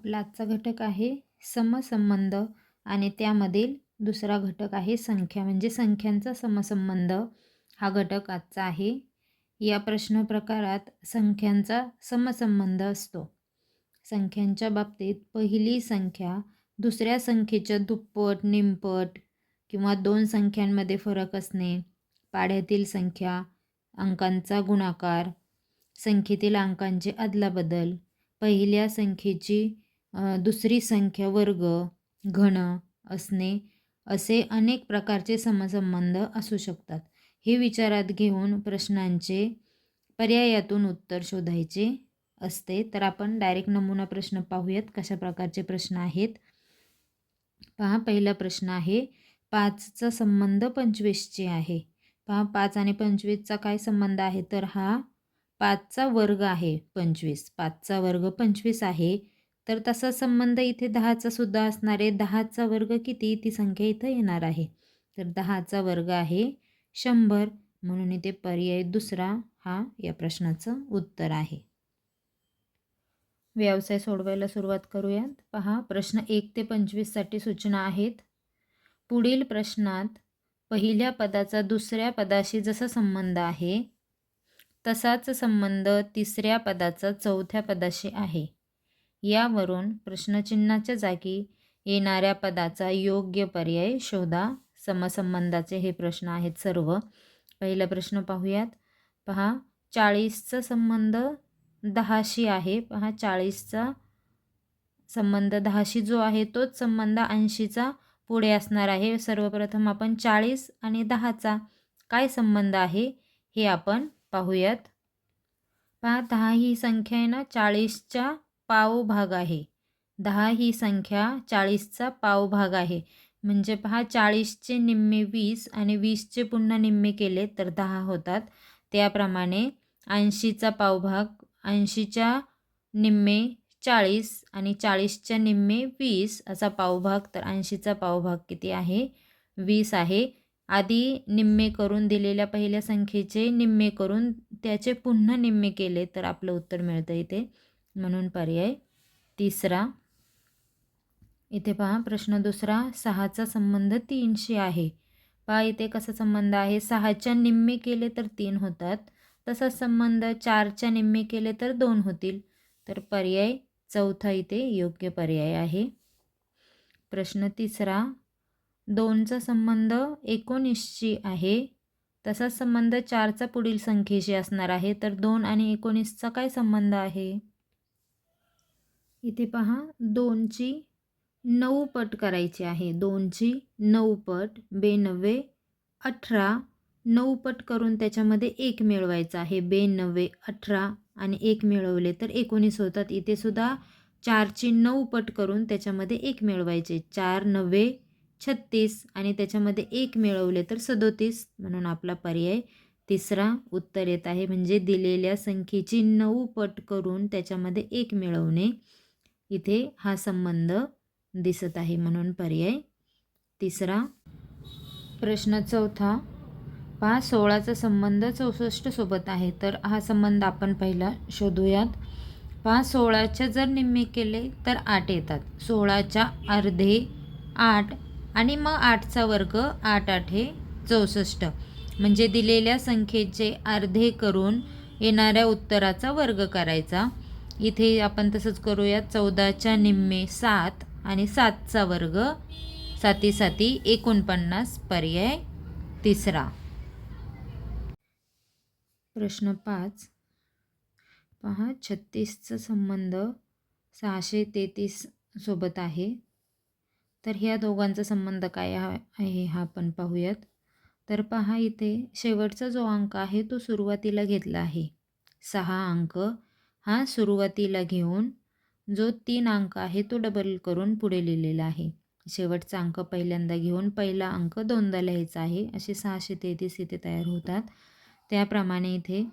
आपला आजचा घटक आहे समसंबंध आणि त्यामधील दुसरा घटक आहे संख्या, म्हणजे संख्यांचा समसंबंध हा घटक आजचा आहे. या प्रश्न प्रकारात संख्यांचा समसंबंध असतो. संख्यांच्या बाबतीत पहिली संख्या दुसऱ्या संख्येच्या दुप्पट, निमपट किंवा दोन संख्यांमध्ये फरक असणे, पाढ्यातील संख्या, अंकांचा गुणाकार, संख्येतील अंकांची अदलाबदल, पहिल्या संख्येची दुसरी संख्या वर्ग, घन असणे, असे अनेक प्रकारचे समसंबंध असू शकतात. हे विचारात घेऊन प्रश्नांचे पर्यायातून उत्तर शोधायचे असते. तर आपण डायरेक्ट नमुना प्रश्न पाहूयात कशा प्रकारचे प्रश्न आहेत. पहा, पहिला प्रश्न आहे 5चा संबंध 25शी आहे. पहा, 5 आणि 25चा काय संबंध आहे, तर हा 5चा वर्ग आहे 25. 5चा वर्ग 25 आहे. तर तसा संबंध इथे 10चा सुद्धा असणार आहे. 10चा वर्ग किती, ती संख्या इथं येणार आहे. तर 10चा वर्ग आहे 100. म्हणून इथे पर्याय दुसरा हा या प्रश्नाचं उत्तर आहे. व्यवसाय सोडवायला सुरुवात करूयात. पहा, प्रश्न 1 ते 25 साठी सूचना आहेत. पुढील प्रश्नात पहिल्या पदाचा दुसऱ्या पदाशी जसा संबंध आहे तसाच संबंध तिसऱ्या पदाचा चौथ्या पदाशी आहे. यावरून प्रश्नचिन्हाच्या जागी येणाऱ्या पदाचा योग्य पर्याय शोधा. समसंबंधाचे हे प्रश्न आहेत सर्व. पहिला प्रश्न पाहूयात. पहा, 40चा संबंध 10शी आहे. पहा, 40चा संबंध 10शी जो आहे तोच संबंध 80चा पुढे असणार आहे. सर्वप्रथम आपण 40 आणि 10चा काय संबंध आहे हे आपण पाहूयात. पहा, 10 ही संख्या आहे ना 40च्या पावभाग आहे. 10 ही संख्या 40चा पावभाग आहे. म्हणजे पहा, 40चे निम्मे 20 आणि 20चे पुन्हा निम्मे केले तर 10 होतात. त्याप्रमाणे 80चा पावभाग, 80च्या निम्मे 40 आणि 40च्या निम्मे 20 असा पावभाग. तर 80चा पावभाग किती आहे, 20 आहे. आधी निम्मे करून दिलेल्या पहिल्या संख्येचे निम्मे करून त्याचे पुन्हा निम्मे केले तर आपलं उत्तर मिळतं इथे. म्हणून पर्याय तिसरा. इथे पहा, प्रश्न दुसरा, 6चा संबंध 3शी आहे. पहा, इथे कसा संबंध आहे, 6च्या निम्मे केले तर 3 होतात. तसाच संबंध 4च्या निम्मे केले तर 2 होतील. तर पर्याय चौथा इथे योग्य पर्याय आहे. प्रश्न तिसरा, 2चा संबंध 19शी आहे. तसाच संबंध 4चा पुढील संख्येशी असणार आहे. तर 2 आणि 19चा काय संबंध आहे. इथे पहा, 2ची 9 पट करायची आहे. 2ची 9 पट, 92 18, 9 पट करून त्याच्यामध्ये 1 मिळवायचा आहे. 92 18 आणि 1 मिळवले तर 19 होतात. इथे सुद्धा 4ची 9 पट करून त्याच्यामध्ये 1 मिळवायचे. 4 9 36 आणि त्याच्यामध्ये 1 मिळवले तर 37. म्हणून आपला पर्याय तिसरा उत्तर येत आहे. म्हणजे दिलेल्या संख्येची 9 पट करून त्याच्यामध्ये 1 मिळवणे, इथे हा संबंध दिसत आहे. म्हणून पर्याय तिसरा. प्रश्न चौथा, पहा, 16चा संबंध 64 सोबत आहे. तर हा संबंध आपण पहिला शोधूयात. पहा, 16च्या जर निम्मे केले तर 8 येतात. 16च्या अर्धे 8 आणि मग 8चा वर्ग, 8 8 64. म्हणजे दिलेल्या संख्येचे अर्धे करून येणाऱ्या उत्तराचा वर्ग करायचा. इथे आपण तसंच करूयात. 14च्या निम्मे 7 आणि 7चा वर्ग, 7 7 49. पर्याय तिसरा. प्रश्न 5, पहा, 36चा संबंध 633 सोबत आहे. तर ह्या दोघांचा संबंध काय आहे हा आपण पाहूयात. तर पहा, इथे शेवटचा जो अंक आहे तो सुरुवातीला घेतला आहे. 6 अंक हा सुरुवातीला घेऊन जो 3 अंक आहे तो डबल करून पुढे लिहिलेला आहे. शेवटचा अंक पहिल्यांदा घेऊन पहिला अंक दोनदा लिहायचा आहे. असे 633 इथे तयार होतात. त्याप्रमाणे इथे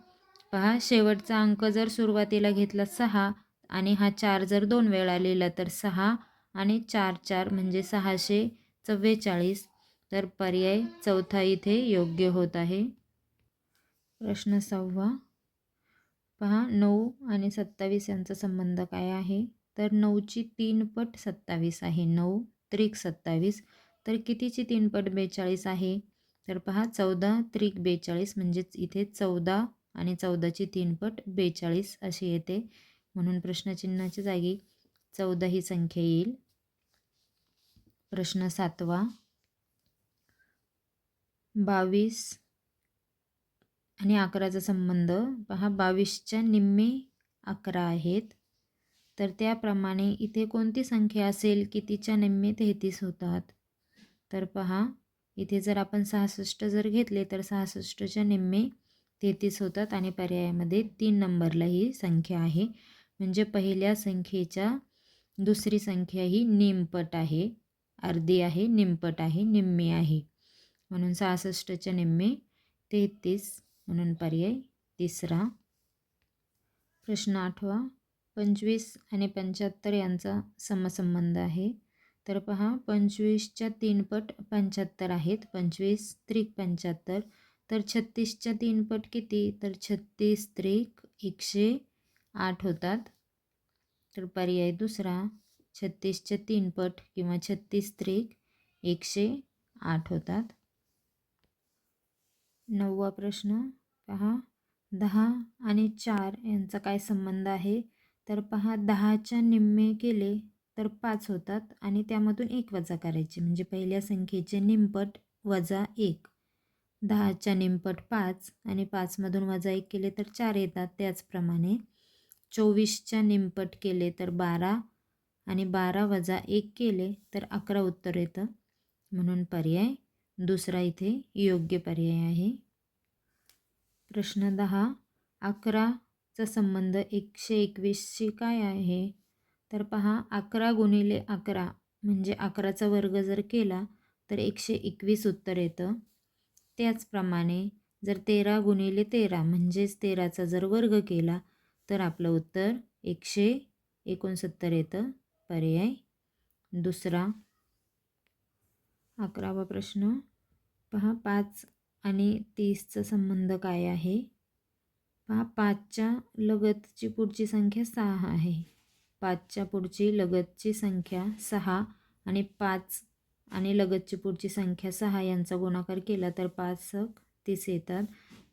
पहा, शेवटचा अंक जर सुरुवातीला घेतला 6 आणि हा 4 जर 2 वेळा लिहिला तर 6 आणि 4 4 म्हणजे 644. तर पर्याय चौथा इथे योग्य होत आहे. प्रश्न 6, पहा, 9 आणि 27 यांचा संबंध काय आहे. तर 9ची 3 पट 27 आहे. 9 त्रिक 27. तर कितीची 3 पट 42 आहे? तर पहा 14 त्रिक 42 म्हणजेच इथे 14 आणि 14ची 3 पट 42 अशी येते. म्हणून प्रश्नचिन्हाच्या जागी 14 ही संख्या येईल. प्रश्न 7वा. 22 आणि 11चा संबंध पहा. 22च्या निम्मे 11 आहेत. तर त्याप्रमाणे इथे कोणती संख्या असेल की तिच्या निम्मे 33 होतात? तर पहा, इथे जर आपण 66 जर घेतले तर 66च्या निम्मे 33 होतात आणि पर्यायामध्ये 3 नंबरला ही संख्या आहे. म्हणजे पहिल्या संख्येच्या दुसरी संख्या ही निमपट आहे, अर्धी आहे, निमपट आहे, निम्मी आहे. म्हणून 66च्या निम्मे 33 म्हणून पर्याय तिसरा. प्रश्न 8वा. 25 आणि 75 यांचा समसंबंध आहे. तर पहा 25च्या 3 पट 75 आहेत. 25 त्रिक 75. तर 36च्या 3 पट किती? तर 36 त्रिक 108 होतात. तर पर्याय दुसरा 36च्या 3 पट किंवा 36 त्रिक 108 होतात. 9वा प्रश्न पहा. 10 आणि 4 यांचा काय संबंध आहे? तर पहा 10च्या निम्मे केले तर 5 होतात आणि त्यामधून 1 वजा करायचे म्हणजे पहिल्या संख्येचे निमपट वजा 1. 10च्या निमपट 5 आणि 5मधून वजा 1 केले तर 4 येतात. त्याचप्रमाणे 24च्या निमपट केले तर 12 आणि 12 वजा 1 केले तर 11 उत्तर येतं. म्हणून पर्याय दुसरा इथे योग्य पर्याय आहे. प्रश्न 10. 11चा संबंध 121शी काय आहे? तर पहा 11 गुणिले 11 म्हणजे 11चा वर्ग जर केला तर 121 उत्तर येतं. त्याचप्रमाणे जर 13 गुणिले 13 म्हणजेच 13चा जर वर्ग केला तर आपलं उत्तर 169 येतं. पर्याय दुसरा. 11वा प्रश्न पहा. 5 आणि 30चा संबंध काय आहे? पहा 5च्या लगतची पुढची संख्या 6 आहे. 5च्या पुढची लगतची संख्या 6 आणि 5 आणि लगतची पुढची संख्या 6 यांचा गुणाकार केला तर 5 30 येतात.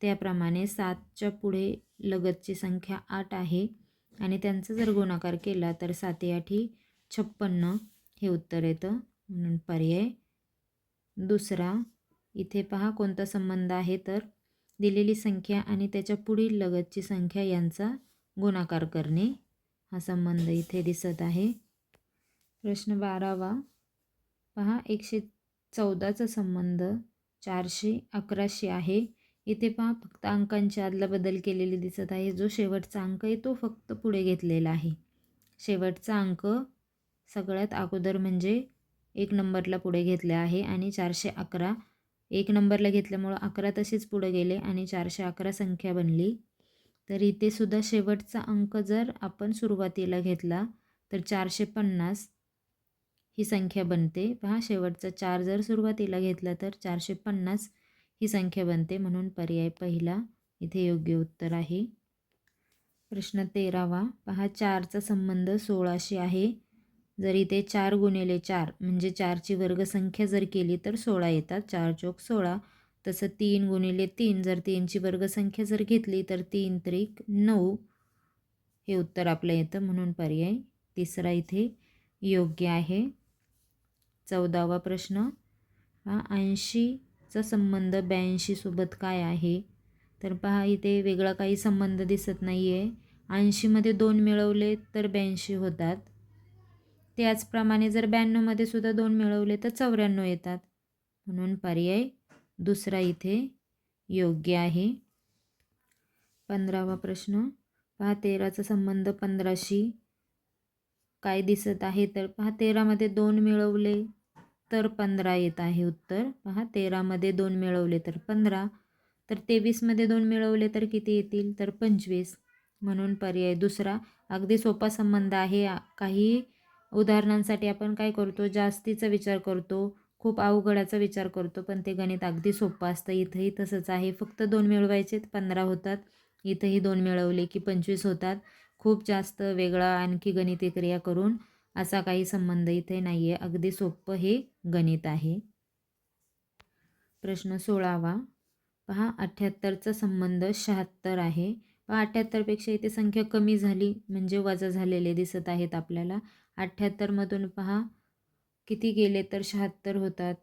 त्याप्रमाणे 7च्या पुढे लगतची संख्या 8 आहे आणि त्यांचा जर गुणाकार केला तर 7 8 56 हे उत्तर येतं. म्हणून पर्याय दुसरा. इथे पहा कोणता संबंध आहे तर दिलेली संख्या आणि त्याच्या पुढील लगतची संख्या यांचा गुणाकार करणे हा संबंध इथे दिसत आहे. प्रश्न 12वा पहा. 114चा संबंध 411शी आहे. इथे पहा फक्त अंकांची अदलाबदल केलेली दिसत आहे. जो शेवटचा अंक आहे तो फक्त पुढे घेतलेला आहे. शेवटचा अंक सगळ्यात अगोदर म्हणजे 1 नंबरला पुढे घेतले आहे आणि 411 1 नंबरला घेतल्यामुळं 11 तसेच पुढे गेले आणि 411 संख्या बनली. तर इथे सुद्धा शेवटचा अंक जर आपण सुरुवातीला घेतला तर 450 ही संख्या बनते. पहा शेवटचा 4 जर सुरुवातीला घेतला तर 450 ही संख्या बनते. म्हणून पर्याय पहिला इथे योग्य उत्तर आहे. प्रश्न 13वा पहा. 4चा संबंध 16शी आहे. जर इथे 4 गुणिले 4 म्हणजे 4ची वर्गसंख्या जर केली तर 16 येतात. 4 चौक 16. तसं 3 गुणिले 3 जर 3ची वर्गसंख्या जर घेतली तर 3 त्रिक 9 हे उत्तर आपलं येतं. म्हणून पर्याय तिसरा इथे योग्य आहे. 14वा प्रश्न हा. 80चा संबंध 82 सोबत काय आहे? तर पहा इथे वेगळा काही संबंध दिसत नाही आहे. 80मध्ये 2 मिळवले तर 82 होतात. त्याचप्रमाणे जर 92मध्ये सुद्धा 2 मिळवले तर 94 येतात. म्हणून पर्याय दुसरा इथे योग्य आहे. 15वा प्रश्न पहा. 13चा संबंध 15शी काय दिसत आहे? तर पहा 13मध्ये 2 मिळवले तर 15 येत आहे उत्तर. पहा 13मध्ये 2 मिळवले तर 15. तर 23मध्ये 2 मिळवले तर किती येतील? तर 25. म्हणून पर्याय दुसरा. अगदी सोपा संबंध आहे. काही उदाहरणांसाठी आपण काय करतो जास्तीचा विचार करतो, खूप अवघडाचा विचार करतो, पण ते गणित अगदी सोपं असतं. इथंही तसंच आहे. फक्त 2 मिळवायचे 15 होतात. इथंही 2 मिळवले की 25 होतात. खूप जास्त वेगळा आणखी गणिती क्रिया करून असा काही संबंध इथे नाही आहे. अगदी सोपं हे गणित आहे. प्रश्न 16वा पहा 78चा संबंध 76 आहे. पहा 78पेक्षा इथे संख्या कमी झाली म्हणजे वजा झालेले दिसत आहेत आपल्याला. 78मधून पहा किती गेले तर 76 होतात,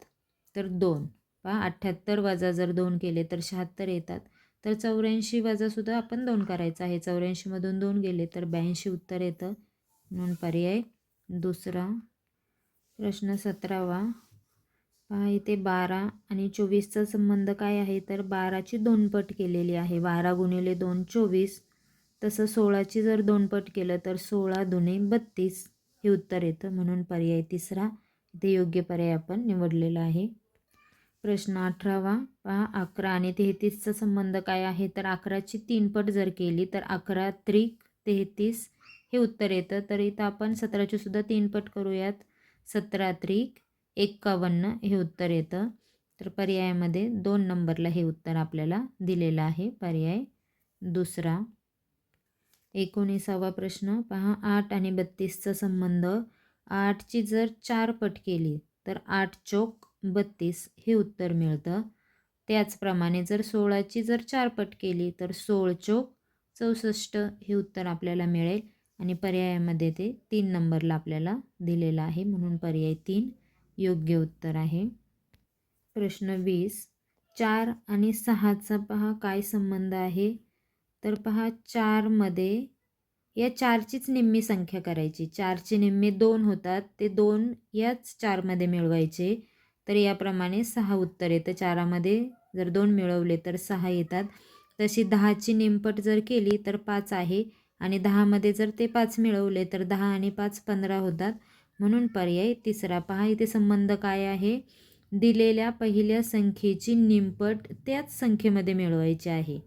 तर 2. पहा 78 वजा जर 2 केले तर 76 येतात. तर 84 वजा सुद्धा आपण 2 करायचं आहे. 84मधून 2 गेले तर 82 उत्तर येतं, म्हणून पर्याय दुसरा. प्रश्न 17वा पहा इथे 12 आणि 24चा संबंध काय आहे, तर 12ची 2 पट केलेली आहे. 12 गुणिले 2 24. तसं 16ची जर 2 पट केलं तर 16 दुणे 32 हे उत्तर येतं, म्हणून पर्याय तिसरा. इथे योग्य पर्याय आपण निवडलेला आहे. प्रश्न 18वा पहा 11 आणि 33चा संबंध काय आहे, तर 11ची 3 पट जर केली तर 11 त्रिक 33 हे उत्तर येतं. तर इथं आपण 17ची सुद्धा 3 पट करूयात. 17 त्रिक 51 हे उत्तर येतं. तर पर्यायामध्ये 2 नंबरला हे उत्तर आपल्याला दिलेलं आहे, पर्याय दुसरा. 19वा प्रश्न पहा 8 आणि 32चा संबंध. 8ची जर 4 पट केली तर 8 चोक 32 हे उत्तर मिळतं. त्याचप्रमाणे जर 16ची जर 4 पट केली तर 16 चोक 64 हे उत्तर आपल्याला मिळेल आणि पर्यायामध्ये ते 3 नंबरला आपल्याला दिलेलं आहे, म्हणून पर्याय 3 योग्य उत्तर आहे. प्रश्न 20 4 आणि 6चा पहा काय संबंध आहे, तर पहा 4मध्ये या 4चीच निम्मी संख्या करायची. 4चे निम्मे 2 होतात, ते 2 याच 4मध्ये मिळवायचे. तर याप्रमाणे 6 उत्तर येतं. 4मध्ये जर 2 मिळवले तर 6 येतात. तशी 10ची निमपट जर केली तर 5 आहे आणि 10मध्ये जर ते 5 मिळवले तर 10 आणि 5 15 होतात, म्हणून पर्याय तिसरा. पहा इथे संबंध काय आहे, दिलेल्या पहिल्या संख्येची निमपट त्याच संख्येमध्ये मिळवायची आहे.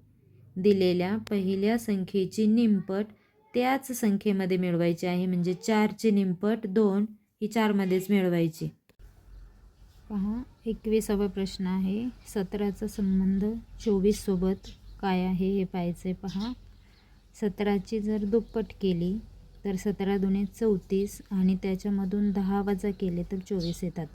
दिलेल्या पहिल्या संख्येची निमपट त्याच संख्येमध्ये मिळवायची आहे, म्हणजे 4ची निमपट 2 ही 4मध्येच मिळवायची. पहा 21वा प्रश्न आहे 17चा संबंध 24 सोबत काय आहे हे पाहायचं आहे. पहा 17ची जर दुप्पट केली तर 17 दुणे 34 आणि त्याच्यामधून 10 वजा केले तर 24 येतात.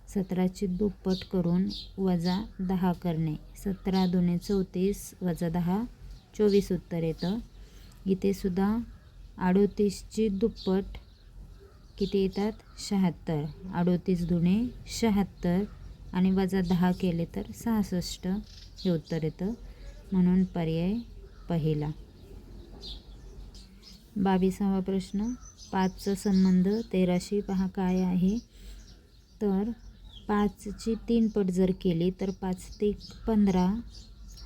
17ची दुप्पट करून वजा 10 करणे. 17 दुणे 34 वजा 10 24 उत्तर येतं. इथे सुद्धा 38ची दुप्पट किती येतात 76. 38 दुणे 76 आणि वजा 10 केले तर 66 हे उत्तर येतं, म्हणून पर्याय पहिला. 22वा प्रश्न 5चा संबंध 13शी पहा काय आहे, तर 5ची 3 पट जर केली तर 5 ते 15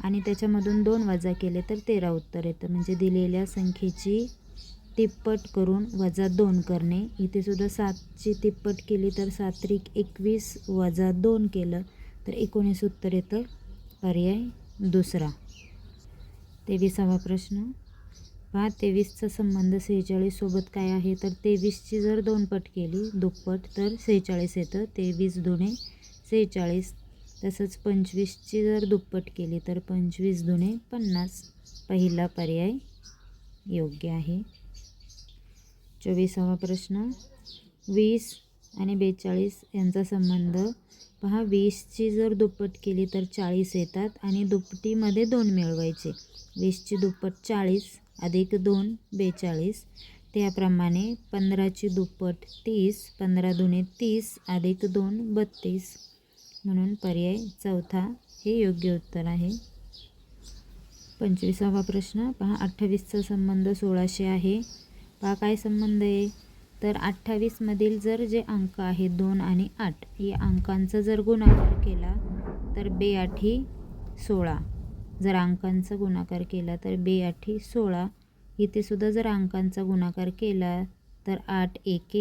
आणि त्याच्यामधून 2 वजा केले तर 13 उत्तर येतं. म्हणजे दिलेल्या संख्येची तिप्पट करून वजा 2 करणे. इथे सुद्धा 7ची तिप्पट केली तर 7 त्रिक 21 वजा 2 केलं तर 19 उत्तर येतं, पर्याय दुसरा. 23वा प्रश्न पहा 23चा संबंध 46 सोबत काय आहे, तर 23ची जर 2 पट केली दुप्पट तर 46 येतं. 23 दुणे 46. तसंच 25ची जर दुप्पट केली तर 25 दुणे 50. पहिला पर्याय योग्य आहे. 24वा प्रश्न 20 आणि 42 यांचा संबंध. पहा 20ची जर दुप्पट केली तर 40 येतात आणि दुपटीमध्ये 2 मिळवायचे. 20ची दुप्पट 40 अधिक 2 42. त्याप्रमाणे 15ची दुप्पट 30 15 दुणे 30 अधिक 2 32, म्हणून पर्याय चौथा हे योग्य उत्तर आहे. 25वा प्रश्न पहा 28चा संबंध 16शी आहे. पहा काय संबंध आहे, तर 28मधील जर जे अंक आहेत 2 आणि 8 या अंकांचा जर गुणाकार केला तर 2 16. जर अंकांचा गुणाकार केला तर 2 16. इथे सुद्धा जर अंकांचा गुणाकार केला तर 8 1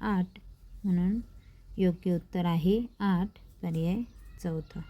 8, म्हणून योग्य उत्तर आहे 8, पर्याय चौथा.